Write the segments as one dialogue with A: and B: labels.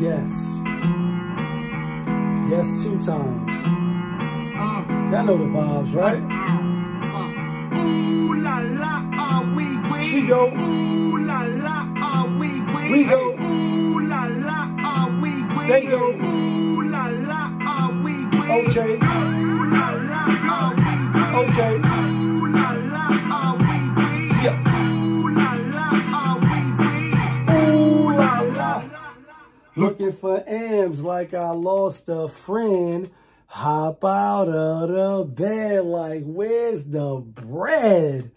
A: Yes. Yes, 2 times. Y'all know the vibes, right?
B: Ooh la la, we
A: She go.
B: Ooh la la,
A: We go.
B: Ooh la la, we
A: They go.
B: Ooh la la, we
A: Okay.
B: Ooh la la, we
A: Okay.
B: Ooh la la, we
A: Yeah.
B: Ooh la la, we
A: Ooh la la. Looking for M's like I lost a friend. Hop out of the bed like, where's the bread?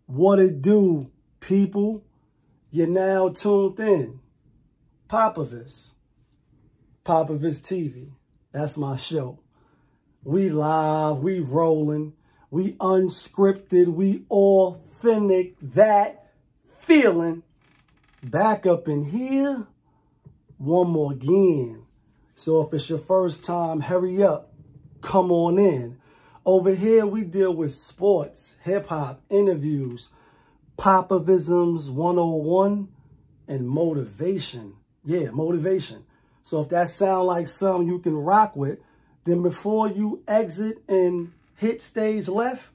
A: What it do, people? You're now tuned in. POPAVIST. POPAVIST TV. That's my show. We live, we rolling, we unscripted, we authentic, that feeling. Back up in here, one more again. So if it's your first time, hurry up, come on in. Over here, we deal with sports, hip-hop, interviews, Popavisms 101, and motivation. Yeah, motivation. So if that sounds like something you can rock with, then before you exit and hit stage left,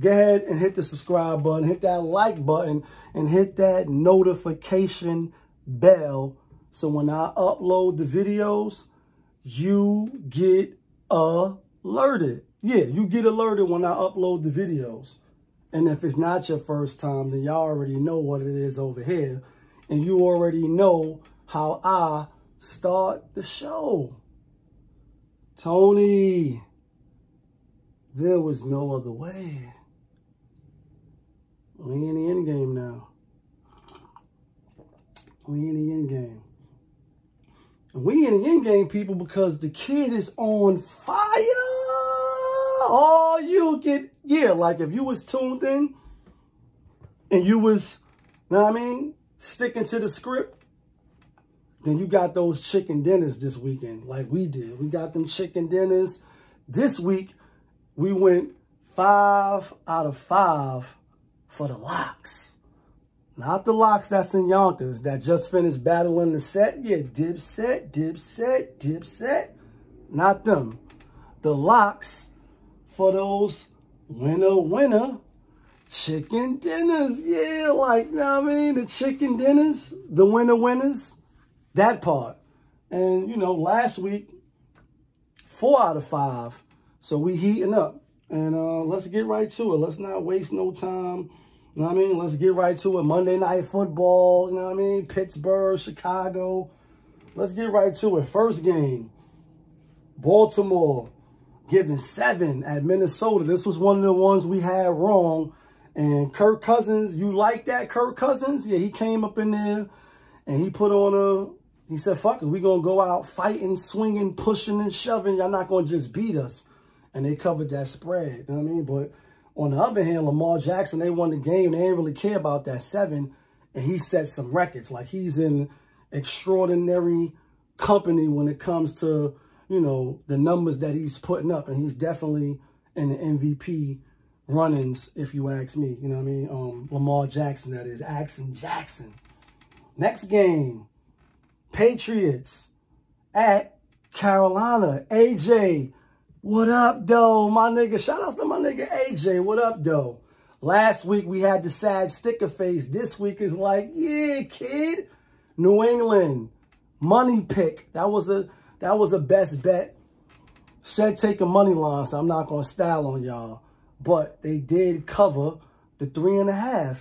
A: go ahead and hit the subscribe button, hit that like button, and hit that notification bell. So when I upload the videos, you get alerted. Yeah, you get alerted when I upload the videos. And if it's not your first time, then y'all already know what it is over here. And you already know how I start the show. Tony, there was no other way. We in the end game now. We in the end game. And we in the end game, people, because the kid is on fire. Oh, you get, yeah, like if you was tuned in and you was, know what I mean, sticking to the script, then you got those chicken dinners this weekend like we did. We got them chicken dinners. This week, we went 5 out of 5 for the locks. Not the locks that's in Yonkers that just finished battling the set. Yeah, Dipset, Dipset, Dipset. Not them. The locks for those winner chicken dinners. Yeah, like, you know what I mean? The chicken dinners, the winners, that part. And, you know, last week, 4 out of 5. So we heating up. And let's get right to it. Let's not waste no time. You know what I mean? Let's get right to it. Monday Night Football, you know what I mean? Pittsburgh, Chicago. Let's get right to it. First game, Baltimore giving 7 at Minnesota. This was one of the ones we had wrong. And Kirk Cousins, you like that, Kirk Cousins? Yeah, he came up in there and he put on he said, fuck it, we going to go out fighting, swinging, pushing, and shoving. Y'all not going to just beat us. And they covered that spread, you know what I mean? But on the other hand, Lamar Jackson, they won the game. They didn't really care about that 7. And he set some records. Like, he's in extraordinary company when it comes to, you know, the numbers that he's putting up. And he's definitely in the MVP runnings, if you ask me. You know what I mean? Lamar Jackson, that is. Jackson. Next game, Patriots at Carolina. AJ, what up, though, my nigga? Shout out to my nigga AJ. What up, though? Last week, we had the sad sticker face. This week is like, yeah, kid. New England. Money pick. That was a best bet. Said take a money line, so I'm not going to style on y'all. But they did cover the 3.5.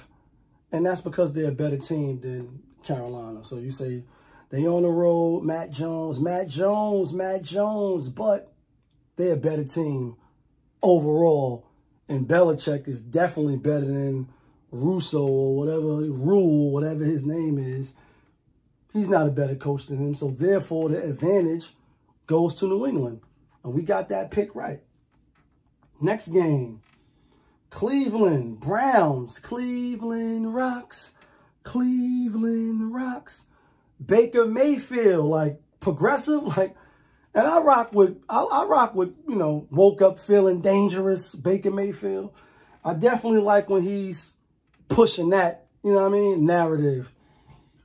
A: And that's because they're a better team than Carolina. So you say they on the road, Matt Jones. But they're a better team overall. And Belichick is definitely better than Russo or whatever his name is. He's not a better coach than him. So therefore, the advantage goes to New England. And we got that pick right. Next game. Cleveland Browns. Cleveland rocks. Cleveland rocks. Baker Mayfield, like progressive, like, and I rock with, you know, woke up feeling dangerous Baker Mayfield. I definitely like when he's pushing that, you know what I mean, narrative.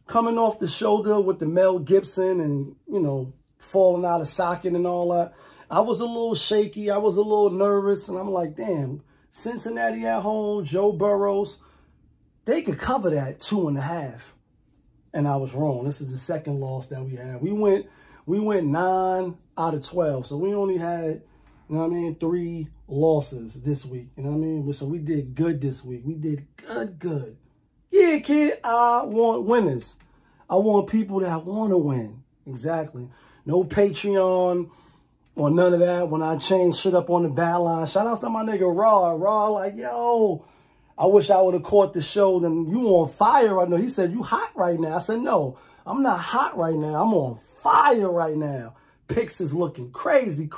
A: Coming off the shoulder with the Mel Gibson and, you know, falling out of socket and all that. I was a little shaky. I was a little nervous. And I'm like, damn, Cincinnati at home, Joe Burrows, they could cover that 2.5. And I was wrong. This is the second loss that we had. We went 9 out of 12. So we only had, you know what I mean, 3 losses this week. You know what I mean? So we did good this week. We did good. Yeah, kid, I want winners. I want people that want to win. Exactly. No Patreon or none of that. When I change shit up on the bad line, shout out to my nigga Raw. Raw, like, yo, I wish I would have caught the show. Then you on fire right now. He said, you hot right now. I said, no, I'm not hot right now. I'm on fire right now. Picks is looking crazy.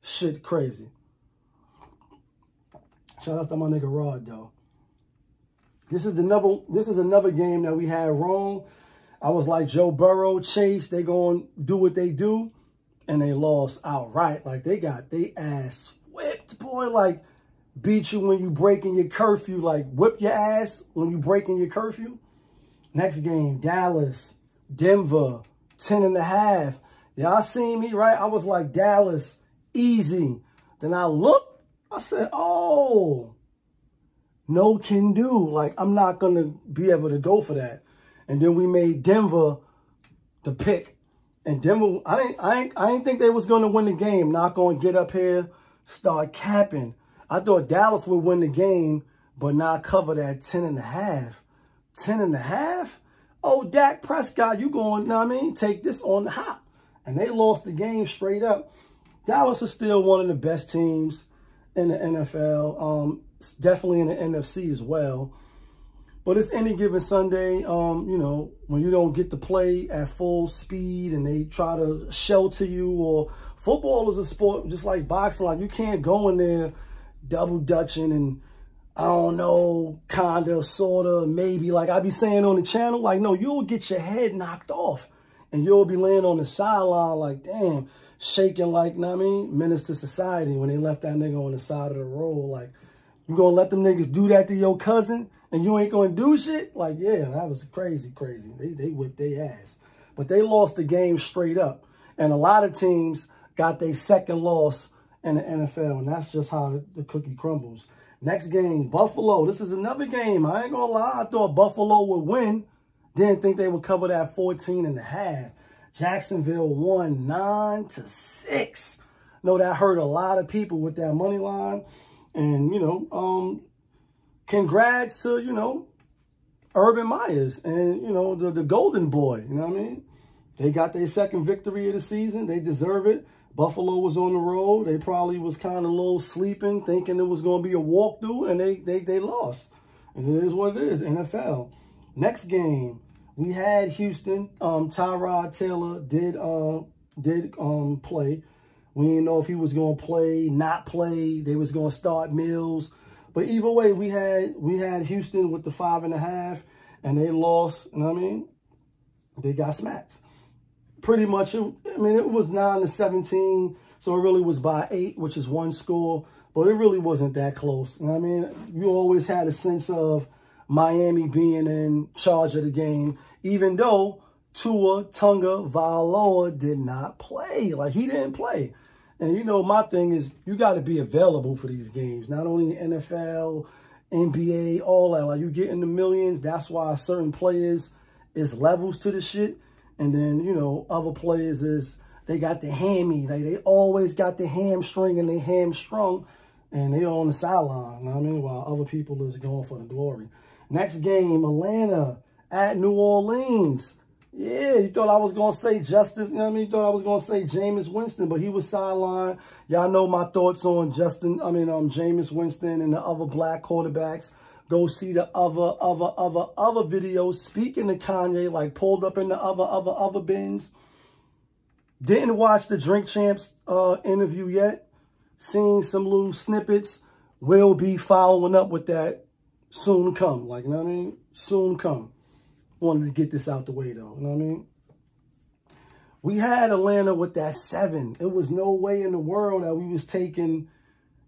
A: Shit crazy. Shout out to my nigga Rod, though. This is another game that we had wrong. I was like, Joe Burrow, Chase, they going to do what they do. And they lost outright. Like, they got their ass whipped, boy. Like, beat you when you breaking your curfew. Like, whip your ass when you breaking your curfew. Next game, Dallas, Denver, 10.5. Y'all seen me, right? I was like, Dallas, easy. Then I looked. I said, oh, no can do. Like, I'm not going to be able to go for that. And then we made Denver the pick. And Denver, I ain't think they was going to win the game. Not going to get up here, start capping. I thought Dallas would win the game, but not cover that 10.5. 10.5? Oh, Dak Prescott, you going, you know what I mean, take this on the hop. And they lost the game straight up. Dallas is still one of the best teams in the NFL. Definitely in the NFC as well. But it's any given Sunday, you know, when you don't get to play at full speed and they try to shelter you, or football is a sport just like boxing. Like, you can't go in there double dutching and, I don't know, kinda, sorta, maybe. Like I be saying on the channel, like, no, you'll get your head knocked off and you'll be laying on the sideline like, damn, shaking like, you know what I mean, menace to society when they left that nigga on the side of the road. Like, you gonna let them niggas do that to your cousin and you ain't gonna do shit? Like, yeah, that was crazy. They whipped their ass. But they lost the game straight up. And a lot of teams got their second loss in the NFL, and that's just how the cookie crumbles. Next game, Buffalo. This is another game. I ain't gonna lie. I thought Buffalo would win. Didn't think they would cover that 14.5. Jacksonville won 9-6. No, that hurt a lot of people with that money line. And, you know, congrats to, you know, Urban Myers and, you know, the golden boy. You know what I mean? They got their second victory of the season. They deserve it. Buffalo was on the road. They probably was kind of a little sleeping, thinking it was going to be a walkthrough, and they lost. And it is what it is, NFL. Next game, we had Houston. Tyrod Taylor did play. We didn't know if he was going to play, not play. They was going to start Mills. But either way, we had Houston with the 5.5, and they lost. You know what I mean? They got smacked. Pretty much, I mean, it was 9-17, so it really was by 8, which is 1 score. But it really wasn't that close. You know what I mean? You always had a sense of Miami being in charge of the game, even though Tua Tagovailoa did not play. Like, he didn't play. And, you know, my thing is you got to be available for these games. Not only NFL, NBA, all that. Like, you get in the millions. That's why certain players is levels to the shit. And then, you know, other players is they got the hammy. Like, they always got the hamstring and they hamstrung. And they on the sideline. You know what I mean? While other people is going for the glory. Next game, Atlanta at New Orleans. Yeah, you thought I was going to say Justice, you know what I mean? You thought I was going to say Jameis Winston, but he was sidelined. Y'all know my thoughts on Jameis Winston and the other black quarterbacks. Go see the other videos. Speaking to Kanye, like pulled up in the other bins. Didn't watch the Drink Champs interview yet. Seen some little snippets. Will be following up with that soon come. Like, you know what I mean? Soon come. Wanted to get this out the way, though. You know what I mean? We had Atlanta with that 7. It was no way in the world that we was taking,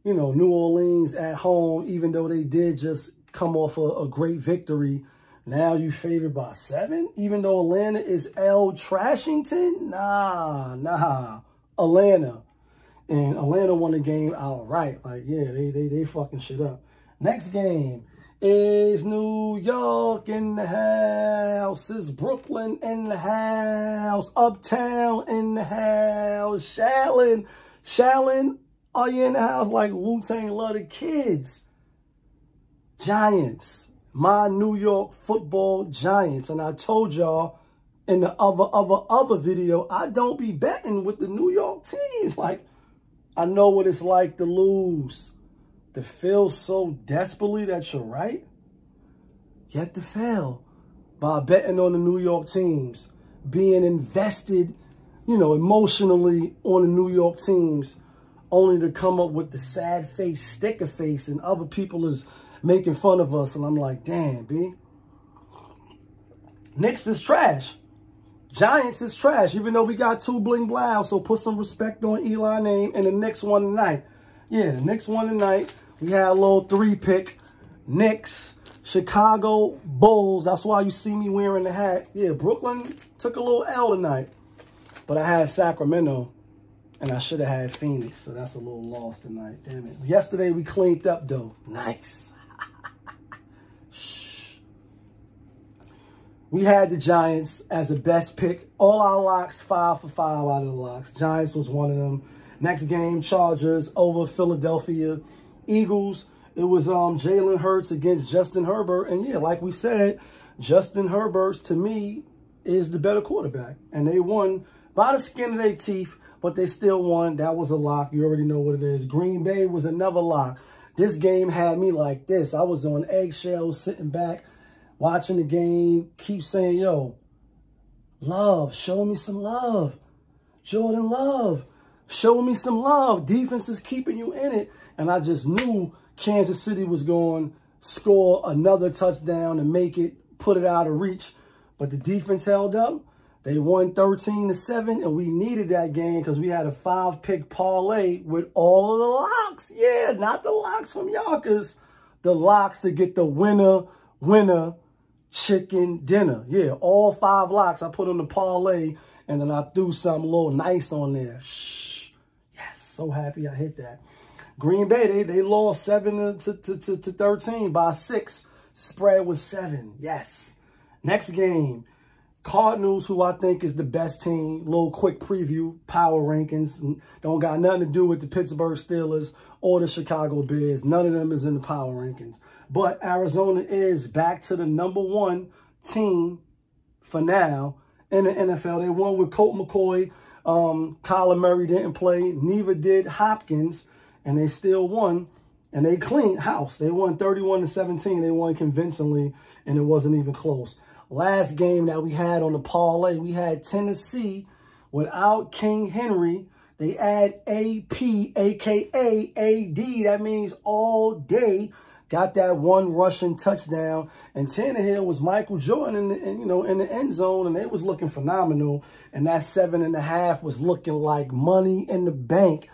A: you know, New Orleans at home, even though they did just come off a great victory. Now you favored by 7? Even though Atlanta is L. Trashington? Nah. Atlanta. And Atlanta won the game outright. Like, yeah, they fucking shit up. Next game is New York in the house. Is Brooklyn in the house. Uptown in the house. Shaolin, are you in the house? Like Wu-Tang love the kids. Giants. My New York football Giants. And I told y'all in the other video, I don't be betting with the New York teams. Like, I know what it's like to lose. To feel so desperately that you're right, yet to fail by betting on the New York teams, being invested, you know, emotionally on the New York teams, only to come up with the sad face, sticker face, and other people is making fun of us. And I'm like, damn, B. Knicks is trash. Giants is trash, even though we got 2 bling blow. So put some respect on Eli's name. And the Knicks won tonight. Yeah, the Knicks won tonight. We had a little 3-pick. Knicks, Chicago Bulls. That's why you see me wearing the hat. Yeah, Brooklyn took a little L tonight. But I had Sacramento, and I should have had Phoenix. So that's a little loss tonight. Damn it. Yesterday, we cleaned up, though. Nice. Shh. We had the Giants as a best pick. All our locks, 5 for 5 out of the locks. Giants was one of them. Next game, Chargers over Philadelphia Eagles. It was Jalen Hurts against Justin Herbert. And yeah, like we said, Justin Herbert, to me, is the better quarterback. And they won by the skin of their teeth, but they still won. That was a lock. You already know what it is. Green Bay was another lock. This game had me like this. I was on eggshells, sitting back, watching the game, keep saying, yo, Love, show me some love. Jordan Love, show me some love. Defense is keeping you in it. And I just knew Kansas City was going to score another touchdown and make it, put it out of reach. But the defense held up. They won 13-7, and we needed that game because we had a 5-pick parlay with all of the locks. Yeah, not the locks from Yonkers. The locks to get the winner chicken dinner. Yeah, all 5 locks I put on the parlay, and then I threw something a little nice on there. Shh. Yes, so happy I hit that. Green Bay, they lost 7-13 by 6. Spread was 7. Yes. Next game, Cardinals, who I think is the best team. Little quick preview, power rankings. Don't got nothing to do with the Pittsburgh Steelers or the Chicago Bears. None of them is in the power rankings. But Arizona is back to the #1 team for now in the NFL. They won with Colt McCoy. Kyler Murray didn't play. Neither did Hopkins. And they still won. And they cleaned house. They won 31-17. They won convincingly. And it wasn't even close. Last game that we had on the parlay, we had Tennessee without King Henry. They add AP, a.k.a. AD. That means all day. Got that 1 rushing touchdown. And Tannehill was Michael Jordan in the end zone. And they was looking phenomenal. And that 7.5 was looking like money in the bank.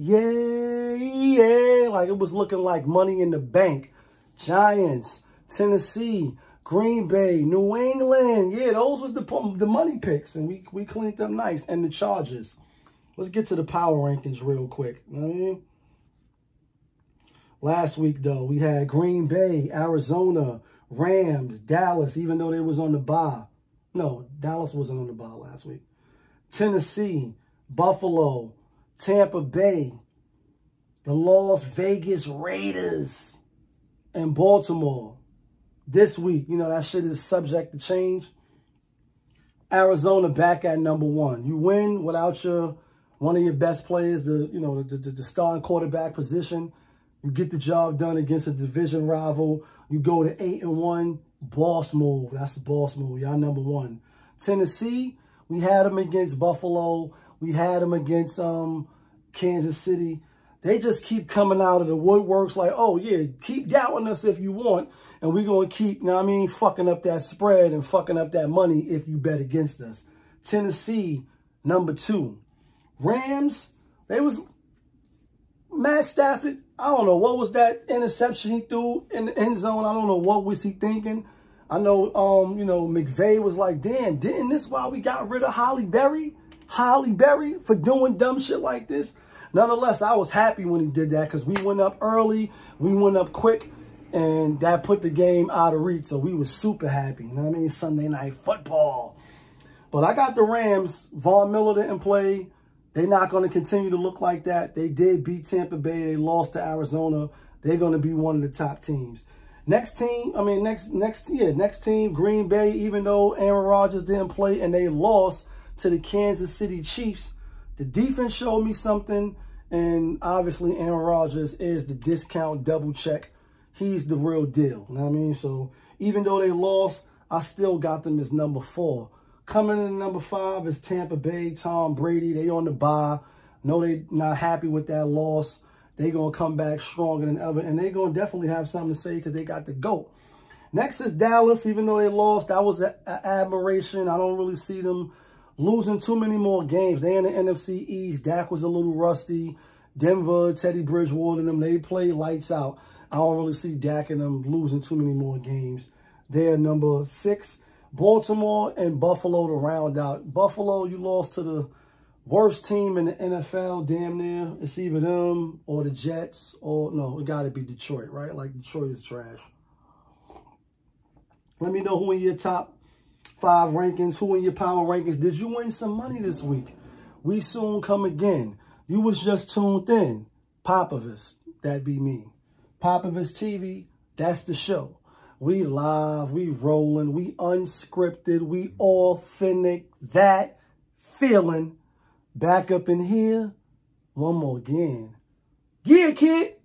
A: Yeah. Like it was looking like money in the bank. Giants, Tennessee, Green Bay, New England. Yeah, those was the money picks. And we cleaned them nice. And the Chargers. Let's get to the power rankings real quick. You know what I mean? Last week, though, we had Green Bay, Arizona, Rams, Dallas, even though they was on the bye. No, Dallas wasn't on the bye last week. Tennessee, Buffalo, Tampa Bay, the Las Vegas Raiders, and Baltimore. This week, that shit is subject to change. Arizona back at #1. You win without one of your best players, the starting quarterback position. You get the job done against a division rival. You go to 8-1. Boss move. That's a boss move. Y'all #1. Tennessee, we had them against Buffalo. We had them against Kansas City. They just keep coming out of the woodworks like, oh, yeah, keep doubting us if you want. And we're going to keep, you know what I mean, fucking up that spread and fucking up that money if you bet against us. Tennessee, number 2. Rams, they was Matt Stafford. I don't know. What was that interception he threw in the end zone? I don't know. What was he thinking? I know, you know, McVay was like, damn, didn't this why we got rid of Holly Berry for doing dumb shit like this? Nonetheless, I was happy when he did that because we went up early, we went up quick, and that put the game out of reach. So we was super happy. You know what I mean? Sunday night football. But I got the Rams. Von Miller didn't play. They're not going to continue to look like that. They did beat Tampa Bay. They lost to Arizona. They're going to be one of the top teams. Next team, next team, Green Bay, even though Aaron Rodgers didn't play and they lost to the Kansas City Chiefs, the defense showed me something, and obviously Aaron Rodgers is the discount double check. He's the real deal, you know what I mean? So even though they lost, I still got them as number 4. Coming in number 5 is Tampa Bay, Tom Brady. They on the bye. No, they not happy with that loss. They going to come back stronger than ever, and they going to definitely have something to say because they got the GOAT. Next is Dallas. Even though they lost, that was an admiration. I don't really see them losing too many more games. They in the NFC East. Dak was a little rusty. Denver, Teddy Bridgewater, and them, they play lights out. I don't really see Dak and them losing too many more games. They're number 6. Baltimore and Buffalo to round out. Buffalo, you lost to the worst team in the NFL, damn near. It's either them or the Jets, or no, it got to be Detroit, right? Like, Detroit is trash. Let me know who in your top 5 rankings, who in your power rankings. Did you win some money this week? We soon come again. You was just tuned in. POPAVIST, that be me. POPAVIST TV, that's the show. We live, we rolling, we unscripted, we authentic, that feeling. Back up in here, one more again. Yeah, kid.